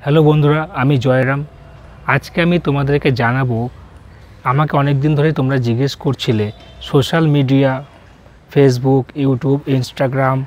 Hello বন্ধুরা, আমি জয়রাম। আজকে আমি তোমাদেরকে জানাবো, আমাকে অনেক দিন ধরে তোমরা জিজ্ঞেস করছিলে social media, Facebook, YouTube, Instagram,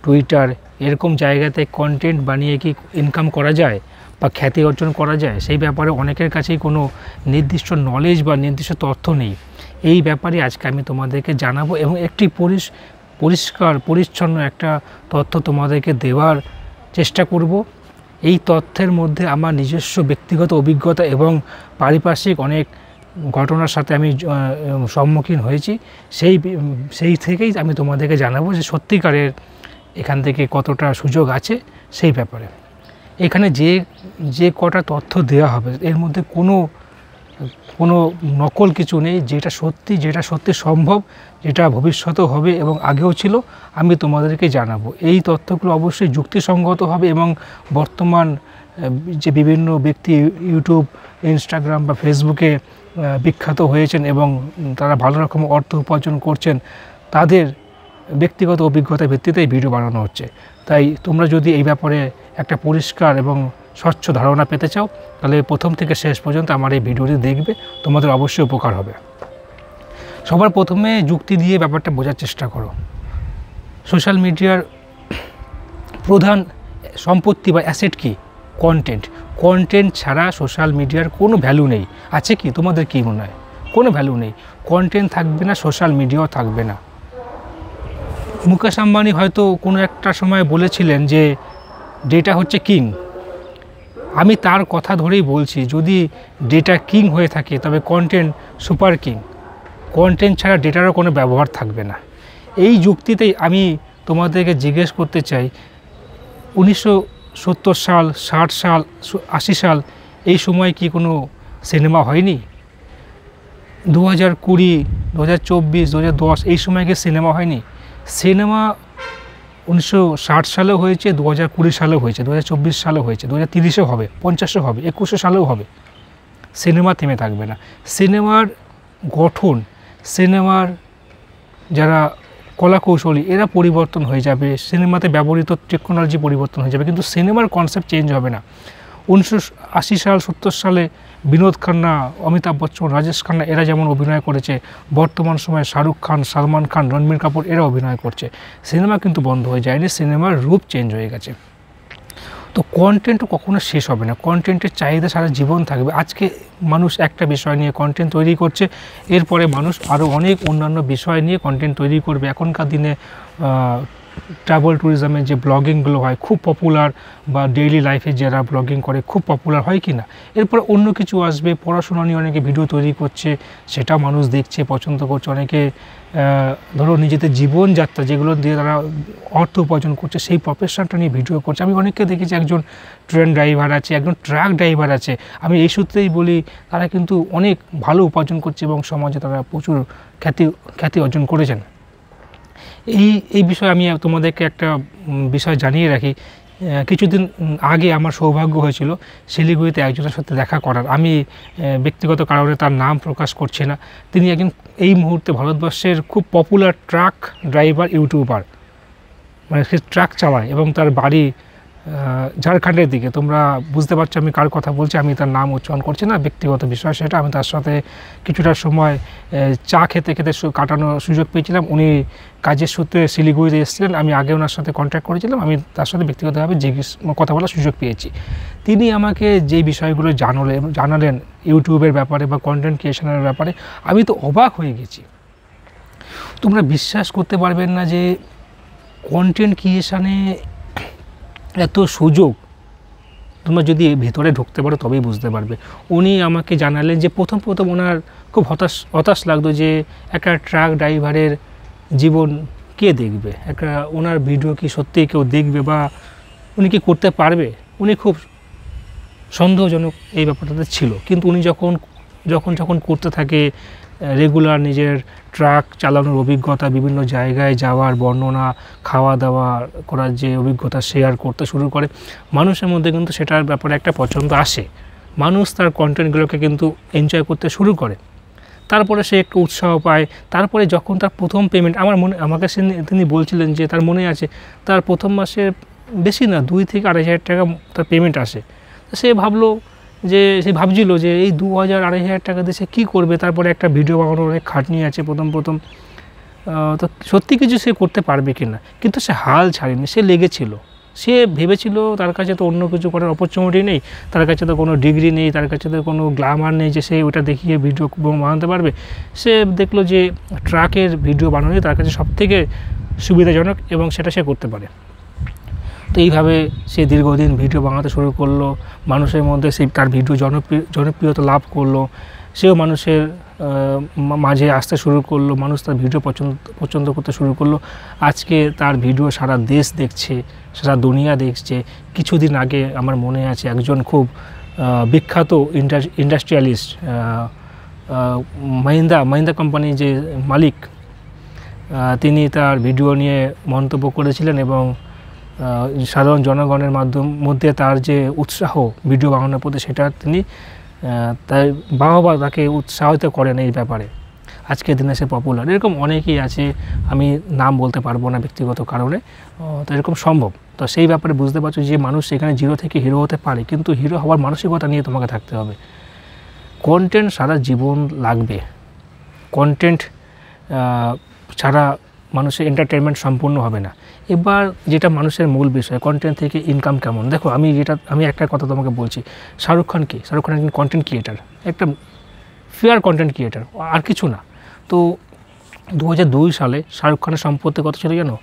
Twitter এরকম জায়গাতে কন্টেন্ট বানিয়ে কি ইনকাম করা যায় বা খ্যাতি অর্জন করা যায়। সেই ব্যাপারে অনেকের কাছেই কোনো নির্দিষ্ট নলেজ বা নির্দিষ্ট তথ্য নেই। এই ব্যাপারে আজকে আমি তোমাদেরকে জানাবো এবং একটি পরিষ্কার পরিচ্ছন্ন একটা তথ্য তোমাদেরকে দেওয়ার চেষ্টা করব। এই তথ্যের মধ্যে আমার নিজস্ব ব্যক্তিগত অভিজ্ঞতা এবং পারিপার্শ্বিক অনেক ঘটনার সাথে আমি সম্মুখীন হয়েছি। সেই থেকেই আমি তোমাদেরকে জানাবো যে সত্যিকারের এখান থেকে কতটা সুযোগ আছে সেই ব্যাপারে। এখানে যে কটা তথ্য দেওয়া হবে এর মধ্যে কোনো নকল কিছু নেই। যেটা সত্যি সম্ভব, যেটা ভবিষ্যতেও হবে এবং আগেও ছিল, আমি তোমাদেরকে জানাবো। এই তথ্যগুলো অবশ্যই যুক্তিসঙ্গত হবে এবং বর্তমান যে বিভিন্ন ব্যক্তি ইউটিউব, ইনস্টাগ্রাম বা ফেসবুকে বিখ্যাত হয়েছেন এবং তারা ভালো রকম অর্থ উপার্জন করছেন, তাদের ব্যক্তিগত অভিজ্ঞতার ভিত্তিতে এই ভিডিও বানানো হচ্ছে। তাই তোমরা যদি এই ব্যাপারে একটা পরিষ্কার এবং স্বচ্ছ ধারণা পেতে চাও, তাহলে প্রথম থেকে শেষ পর্যন্ত আমার এই ভিডিওটি দেখবে, তোমাদের অবশ্যই উপকার হবে। সবার প্রথমে যুক্তি দিয়ে ব্যাপারটা বোঝার চেষ্টা করো। সোশ্যাল মিডিয়ার প্রধান সম্পত্তি বা অ্যাসেট কি? কন্টেন্ট ছাড়া সোশ্যাল মিডিয়ার কোনো ভ্যালু নেই। আছে কি? তোমাদের কী মনে হয়? কোনো ভ্যালু নেই। কন্টেন্ট থাকবে না, সোশ্যাল মিডিয়াও থাকবে না। মুকেশ আম্বানি হয়তো কোনো একটা সময় বলেছিলেন যে ডেটা হচ্ছে কিং। আমি তার কথা ধরেই বলছি, যদি ডেটা কিং হয়ে থাকে তবে কন্টেন্ট সুপার কিং। কন্টেন্ট ছাড়া ডেটারও কোনো ব্যবহার থাকবে না। এই যুক্তিতেই আমি তোমাদেরকে জিজ্ঞেস করতে চাই, 1970 সাল, 60 সাল, 80 সাল এই সময় কি কোনো সিনেমা হয়নি? 2020, 2024, 2010 এই সময় কি সিনেমা হয়নি? সিনেমা 1960 সালেও হয়েছে, 2020 সালেও হয়েছে, 2024 সালেও হয়েছে, 2030-এও হবে, 50-এও হবে, 21 সালেও হবে। সিনেমা থেমে থাকবে না। সিনেমার গঠন, সিনেমার যারা কলাকৌশলী এরা পরিবর্তন হয়ে যাবে, সিনেমাতে ব্যবহৃত টেকনোলজি পরিবর্তন হয়ে যাবে, কিন্তু সিনেমার কনসেপ্ট চেঞ্জ হবে না। 1980 সাল, 70 সালে বিনোদ খান্না, অমিতাভ বচ্চন, রাজেশ খান্না এরা যেমন অভিনয় করেছে, বর্তমান সময়ে শাহরুখ খান, সালমান খান, রণবীর কাপুর এরা অভিনয় করছে। সিনেমা কিন্তু বন্ধ হয়ে যায়নি, সিনেমার রূপ চেঞ্জ হয়ে গেছে। তো কন্টেন্টও কখনো শেষ হবে না। কন্টেন্টের চাহিদা সারা জীবন থাকবে। আজকে মানুষ একটা বিষয় নিয়ে কন্টেন্ট তৈরি করছে, এরপরে মানুষ আরও অনেক অন্যান্য বিষয় নিয়ে কন্টেন্ট তৈরি করবে। এখনকার দিনে ট্রাভেল ট্যুরিজমের যে ব্লগিংগুলো হয় খুব পপুলার, বা ডেইলি লাইফে যারা ব্লগিং করে খুব পপুলার হয় কি না। এরপরে অন্য কিছু আসবে, পড়াশোনা নিয়ে অনেকে ভিডিও তৈরি করছে, সেটা মানুষ দেখছে, পছন্দ করছে। অনেকে ধরো নিজেদের জীবনযাত্রা যেগুলো দিয়ে তারা অর্থ উপার্জন করছে, সেই প্রফেশনটা নিয়ে ভিডিও করছে। আমি অনেককে দেখেছি, একজন ট্রেন ড্রাইভার আছে, একজন ট্রাক ড্রাইভার আছে। আমি এই সূত্রেই বলি, তারা কিন্তু অনেক ভালো উপার্জন করছে এবং সমাজে তারা প্রচুর খ্যাতি অর্জন করেছেন। এই বিষয়ে আমি তোমাদেরকে একটা বিষয় জানিয়ে রাখি। কিছুদিন আগে আমার সৌভাগ্য হয়েছিল শিলিগুড়িতে একজনের সাথে দেখা করার। আমি ব্যক্তিগত কারণে তার নাম প্রকাশ করছি না। তিনি একজন এই মুহূর্তে ভারতবর্ষের খুব পপুলার ট্রাক ড্রাইভার, ইউটিউবার, মানে সে ট্রাক চালায় এবং তার বাড়ি ঝাড়খণ্ডের দিকে। তোমরা বুঝতে পারছো আমি কার কথা বলছি। আমি তার নাম উচ্চারণ করছি না, ব্যক্তিগত বিষয় সেটা। আমি তার সাথে কিছুটা সময় চা খেতে কাটানোর সুযোগ পেয়েছিলাম। উনি কাজের সূত্রে শিলিগুড়িতে এসেছিলেন, আমি আগে ওনার সাথে কন্ট্যাক্ট করেছিলাম। আমি তার সাথে ব্যক্তিগতভাবে কথা বলার সুযোগ পেয়েছি। তিনি আমাকে যে বিষয়গুলো জানালেন ইউটিউবের ব্যাপারে বা কন্টেন্ট ক্রিয়েশনের ব্যাপারে, আমি তো অবাক হয়ে গেছি। তোমরা বিশ্বাস করতে পারবেন না যে কন্টেন্ট ক্রিয়েশনে এত সুযোগ। তোমরা যদি ভেতরে ঢুকতে পারো তবেই বুঝতে পারবে। উনি আমাকে জানালেন যে প্রথম ওনার খুব হতাশ লাগতো যে একটা ট্রাক ড্রাইভারের জীবন কে দেখবে, ওনার ভিডিও কি সত্যিই কেউ দেখবে বা উনি কি করতে পারবে। উনি খুব সন্দেহজনক এই ব্যাপারটাতে ছিল। কিন্তু উনি যখন করতে থাকে, রেগুলার নিজের ট্রাক চালানোর অভিজ্ঞতা, বিভিন্ন জায়গায় যাওয়ার বর্ণনা, খাওয়া দাওয়া করার যে অভিজ্ঞতা শেয়ার করতে শুরু করে, মানুষের মধ্যে কিন্তু সেটার ব্যাপারে একটা পছন্দ আসে। মানুষ তার কন্টেন্টগুলোকে কিন্তু এনজয় করতে শুরু করে। তারপরে সে একটু উৎসাহ পায়। তারপরে যখন তার প্রথম পেমেন্ট, আমাকে তিনি বলছিলেন যে তার মনে আছে তার প্রথম মাসে বেশি না 2 থেকে 2,500 টাকা তার পেমেন্ট আসে। সে ভাবলো যে সে ভাবছিল যে এই 2,000-2,500 টাকা দিয়ে সে কী করবে, তারপরে একটা ভিডিও বানানোর অনেক খাটনি আছে প্রথম তো সত্যি কিছু সে করতে পারবে কি না, কিন্তু সে হাল ছাড়েনি, সে লেগেছিল। সে ভেবেছিল তার কাছে তো অন্য কিছু করার অপরচুনিটি নেই, তার কাছে তো কোনো ডিগ্রি নেই, তার কাছে তো কোনো গ্ল্যামার নেই যে সে ওটা দেখিয়ে ভিডিও বানাতে পারবে। সে দেখলো যে ট্রাকের ভিডিও বানানোই তার কাছে সবথেকে সুবিধাজনক এবং সেটা সে করতে পারে। তো এইভাবে সে দীর্ঘদিন ভিডিও বানাতে শুরু করলো, মানুষের মধ্যে সে তার ভিডিও জনপ্রিয়তা লাভ করলো, সেও মানুষের মাঝে আসতে শুরু করলো, মানুষ তার ভিডিও পছন্দ করতে শুরু করলো। আজকে তার ভিডিও সারা দেশ দেখছে, সারা দুনিয়া দেখছে। কিছুদিন আগে আমার মনে আছে একজন খুব বিখ্যাত ইন্ডাস্ট্রিয়ালিস্ট, মাহিন্দ্রা কোম্পানির যে মালিক, তিনি তার ভিডিও নিয়ে মন্তব্য করেছিলেন এবং সাধারণ জনগণের মধ্যে তার যে উৎসাহ ভিডিও বানানোর প্রতি, সেটা তিনি তাই বাহবা তাকে উৎসাহিত করেন এই ব্যাপারে। আজকের দিনে সে পপুলার। এরকম অনেকেই আছে, আমি নাম বলতে পারবো না ব্যক্তিগত কারণে, তো এরকম সম্ভব। তো সেই ব্যাপারে বুঝতে পারছো যে মানুষ সেখানে জিরো থেকে হিরো হতে পারে, কিন্তু হিরো হওয়ার মানসিকতা নিয়ে তোমাকে থাকতে হবে। কন্টেন্ট সারা জীবন লাগবে, কন্টেন্ট ছাড়া মানুষের এন্টারটেনমেন্ট সম্পূর্ণ হবে না। এবার যেটা মানুষের মূল বিষয়, কন্টেন্ট থেকে ইনকাম কেমন। দেখো আমি একটা কথা তোমাকে বলছি, শাহরুখ খান একজন কন্টেন্ট ক্রিয়েটার, একটা ফেয়ার কন্টেন্ট ক্রিয়েটার, আর কিছু না। তো 2002 সালে শাহরুখ খানের সম্পত্তি কত ছিল জানো?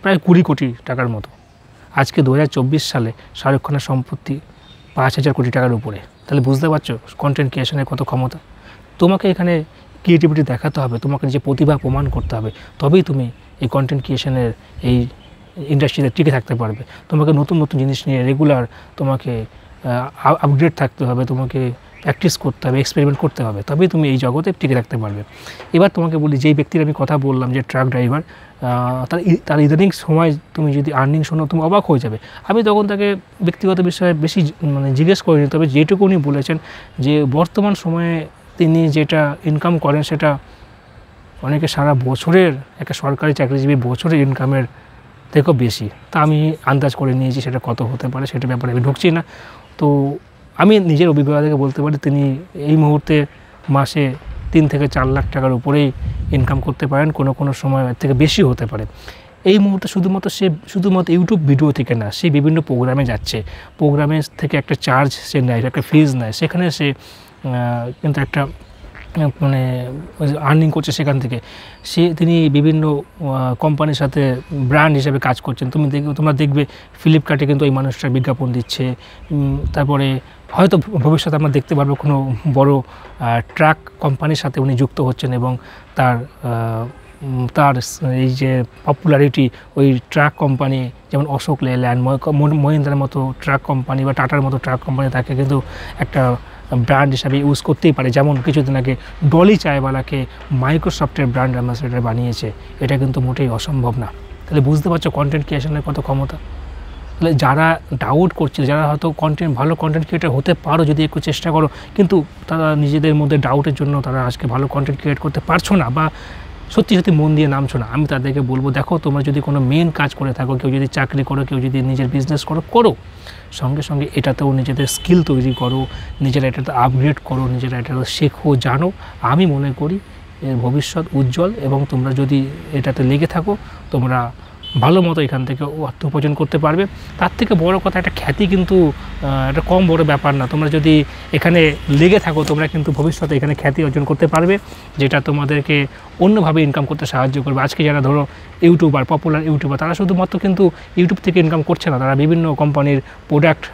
প্রায় 20 কোটি টাকার মতো। আজকে 2024 সালে শাহরুখ খানের সম্পত্তি 5,000 কোটি টাকার উপরে। তাহলে বুঝতে পারছো কন্টেন্ট ক্রিয়েশনের কত ক্ষমতা। তোমাকে এখানে ক্রিয়েটিভিটি দেখাতে হবে, তোমাকে নিজে প্রতিভা প্রমাণ করতে হবে, তবেই তুমি এই কন্টেন্ট ক্রিয়েশনের এই ইন্ডাস্ট্রিতে টিকে থাকতে পারবে। তোমাকে নতুন জিনিস নিয়ে রেগুলার তোমাকে আপগ্রেড থাকতে হবে, তোমাকে প্র্যাকটিস করতে হবে, এক্সপেরিমেন্ট করতে হবে, তবেই তুমি এই জগতে টিকে থাকতে পারবে। এবার তোমাকে বলি, যেই ব্যক্তির আমি কথা বললাম যে ট্রাক ড্রাইভার, তার ইদানিং সময় তুমি যদি আর্নিং শোনো তুমি অবাক হয়ে যাবে। আমি তখন তাকে ব্যক্তিগত বিষয়ে বেশি জিজ্ঞেস করিনি, তবে যেটুকুনি বলেছেন যে বর্তমান সময়ে তিনি যেটা ইনকাম করেন সেটা অনেকে সারা বছরের, একটা সরকারি চাকরিজীবী বছরের ইনকামের থেকেও বেশি। তা আমি আন্দাজ করে নিয়েছি সেটা কত হতে পারে, সেটা ব্যাপারে আমি ঢুকছি না। তো আমি নিজের অভিজ্ঞতা থেকে বলতে পারি তিনি এই মুহূর্তে মাসে 3 থেকে 4 লাখ টাকার উপরেই ইনকাম করতে পারেন, কোনো সময় এর থেকে বেশি হতে পারে। এই মুহূর্তে শুধুমাত্র ইউটিউব ভিডিও থেকে না, সে বিভিন্ন প্রোগ্রামে যাচ্ছে, প্রোগ্রামে থেকে একটা চার্জ সে নেয়, একটা ফিজ নেয়, সেখানে সে কিন্তু একটা আর্নিং করছে সেখান থেকে। তিনি বিভিন্ন কোম্পানির সাথে ব্র্যান্ড হিসেবে কাজ করছেন। তোমরা দেখবে ফ্লিপকার্টে কিন্তু এই মানুষটা বিজ্ঞাপন দিচ্ছে। তারপরে হয়তো ভবিষ্যতে আমরা দেখতে পারবো কোনো বড় ট্রাক কোম্পানির সাথে উনি যুক্ত হচ্ছেন এবং তার এই যে পপুলারিটি, ওই ট্রাক কোম্পানি যেমন অশোক লেল্যান্ড, মহিন্দ্রার মতো ট্রাক কোম্পানি বা টাটার মতো ট্রাক কোম্পানি তাকে কিন্তু একটা ব্র্যান্ড হিসাবে ইউজ করতেই পারে। যেমন কিছুদিন আগে ডলি চায়ওয়ালাকে মাইক্রোসফটের ব্র্যান্ড অ্যাম্বাসেডর বানিয়েছে, এটা কিন্তু মোটেই অসম্ভব না। তাহলে বুঝতে পারছো কন্টেন্ট ক্রিয়েশনের কত ক্ষমতা। তাহলে যারা ডাউট করছে, যারা হয়তো ভালো কন্টেন্ট ক্রিয়েটার হতে পারো যদি একটু চেষ্টা করো, কিন্তু তারা নিজেদের মধ্যে ডাউটের জন্য তারা আজকে ভালো কন্টেন্ট ক্রিয়েট করতে পারছো না বা সত্যি মন দিয়ে নামছো না, আমি তাদেরকে বলবো, দেখো তোমরা যদি কোনো মেন কাজ করে থাকো, কেউ যদি চাকরি করো, কেউ যদি নিজের বিজনেস করো, সঙ্গে সঙ্গে এটাতেও নিজেদের স্কিল তৈরি করো, নিজেরা এটাতে আপগ্রেড করো, নিজেরা এটাতে শেখো, জানো। আমি মনে করি এর ভবিষ্যৎ উজ্জ্বল, এবং তোমরা যদি এটাতে লেগে থাকো তোমরা ভালো মতো এখান থেকে অর্থ উপার্জন করতে পারবে। তার থেকে বড় কথা, একটা খ্যাতি কিন্তু একটা কম বড় ব্যাপার না। তোমরা যদি এখানে লেগে থাকো তোমরা কিন্তু ভবিষ্যতে এখানে খ্যাতি অর্জন করতে পারবে, যেটা তোমাদেরকে অন্যভাবে ইনকাম করতে সাহায্য করবে। আজকে যারা ধরো ইউটিউবার, পপুলার ইউটিউবার, তারা শুধুমাত্র কিন্তু ইউটিউব থেকে ইনকাম করছে না, তারা বিভিন্ন কোম্পানির প্রোডাক্ট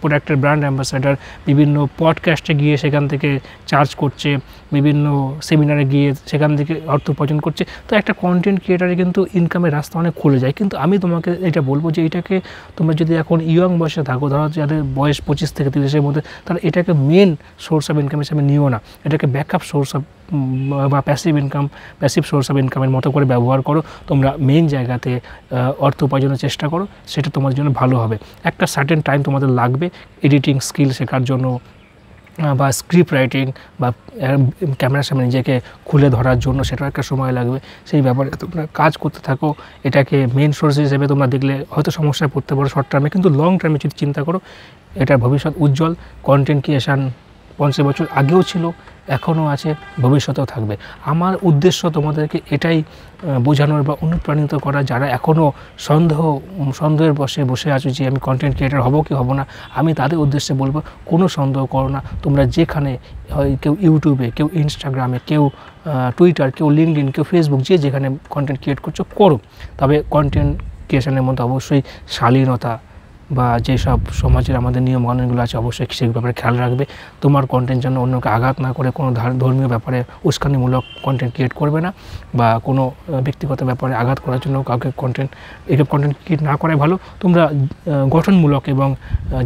প্রোডাক্টের ব্র্যান্ড অ্যাম্বাসেডার, বিভিন্ন পডকাস্টে গিয়ে সেখান থেকে চার্জ করছে, বিভিন্ন সেমিনারে গিয়ে সেখান থেকে অর্থ উপার্জন করছে। তো একটা কন্টেন্ট ক্রিয়েটারে কিন্তু ইনকামের রাস্তা অনেক খুলে যায়। কিন্তু আমি তোমাকে এটা বলবো যে এটাকে তোমরা যদি এখন ইয়ং বয়সে থাকো, ধরো যাদের বয়স 25 থেকে 30-এর মধ্যে, তাহলে এটাকে মেন সোর্স অফ ইনকাম হিসেবে নিও না, এটাকে ব্যাকআপ সোর্স অফ বা প্যাসিভ সোর্স অফ ইনকামের মতো করে ব্যবহার করো। তোমরা মেন জায়গাতে অর্থ উপার্জনের চেষ্টা করো, সেটা তোমাদের জন্য ভালো হবে। একটা সার্টেন টাইম তোমাদের লাগবে এডিটিং স্কিল শেখার জন্য, বা স্ক্রিপ্ট রাইটিং বা ক্যামেরার সামনে নিজেকে খুলে ধরার জন্য সেটাও একটা সময় লাগবে। সেই ব্যাপারে তোমরা কাজ করতে থাকো। এটাকে মেন সোর্স হিসেবে তোমরা দেখলে হয়তো সমস্যায় পড়তে পারো শর্ট টার্মে, কিন্তু লং টার্মে যদি চিন্তা করো এটার ভবিষ্যৎ উজ্জ্বল। কন্টেন্ট ক্রিয়েশন 50 বছর আগেও ছিল, এখনও আছে, ভবিষ্যতেও থাকবে। আমার উদ্দেশ্য তোমাদেরকে এটাই বোঝানোর বা অনুপ্রাণিত করা, যারা এখনও সন্দেহের বসে আছো যে আমি কন্টেন্ট ক্রিয়েটার হব কি হব না, আমি তাদের উদ্দেশ্যে বলবো কোনো সন্দেহ করো না। তোমরা যেখানে হয়, কেউ ইউটিউবে, কেউ ইনস্টাগ্রামে, কেউ টুইটার, কেউ লিঙ্কডইন, কেউ ফেসবুক, যে যেখানে কন্টেন্ট ক্রিয়েট করছো করো। তবে কন্টেন্ট ক্রিয়েশনের মধ্যে অবশ্যই শালীনতা বা যেসব সমাজের আমাদের নিয়মকানুনগুলো আছে অবশ্যই সেই ব্যাপারে খেয়াল রাখবে। তোমার কন্টেন্ট যেন অন্যকে আঘাত না করে, কোনো ধর্মীয় ব্যাপারে উস্কানিমূলক কন্টেন্ট ক্রিয়েট করবে না, বা কোনো ব্যক্তিগত ব্যাপারে আঘাত করার জন্য কাউকে এইসব কন্টেন্ট ক্রিয়েট না করাই ভালো। তোমরা গঠনমূলক এবং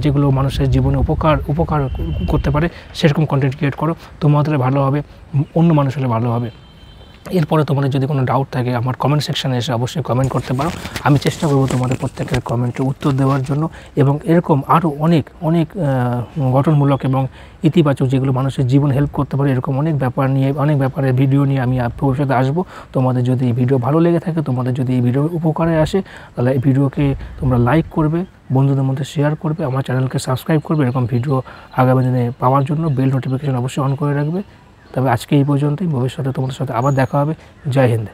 যেগুলো মানুষের জীবনে উপকার করতে পারে সেরকম কন্টেন্ট ক্রিয়েট করো। তোমাদের ভালো হবে, অন্য মানুষের ভালো হবে। এরপরে তোমাদের যদি কোনো ডাউট থাকে আমার কমেন্ট সেকশানে এসে অবশ্যই কমেন্ট করতে পারো। আমি চেষ্টা করব তোমাদের প্রত্যেকের কমেন্টের উত্তর দেওয়ার জন্য, এবং এরকম আরও অনেক গঠনমূলক এবং ইতিবাচক যেগুলো মানুষের জীবন হেল্প করতে পারে, এরকম অনেক ব্যাপারে ভিডিও নিয়ে আমি ভবিষ্যতে আসবো। তোমাদের যদি এই ভিডিও ভালো লেগে থাকে, তোমাদের যদি এই ভিডিও উপকারে আসে, তাহলে এই ভিডিওকে তোমরা লাইক করবে, বন্ধুদের মধ্যে শেয়ার করবে, আমার চ্যানেলকে সাবস্ক্রাইব করবে। এরকম ভিডিও আগামী দিনে পাওয়ার জন্য বেল নোটিফিকেশন অবশ্যই অন করে রাখবে। তবে আজকে এই পর্যন্তই, ভবিষ্যতে তোমাদের সাথে আবার দেখা হবে। জয় হিন্দ।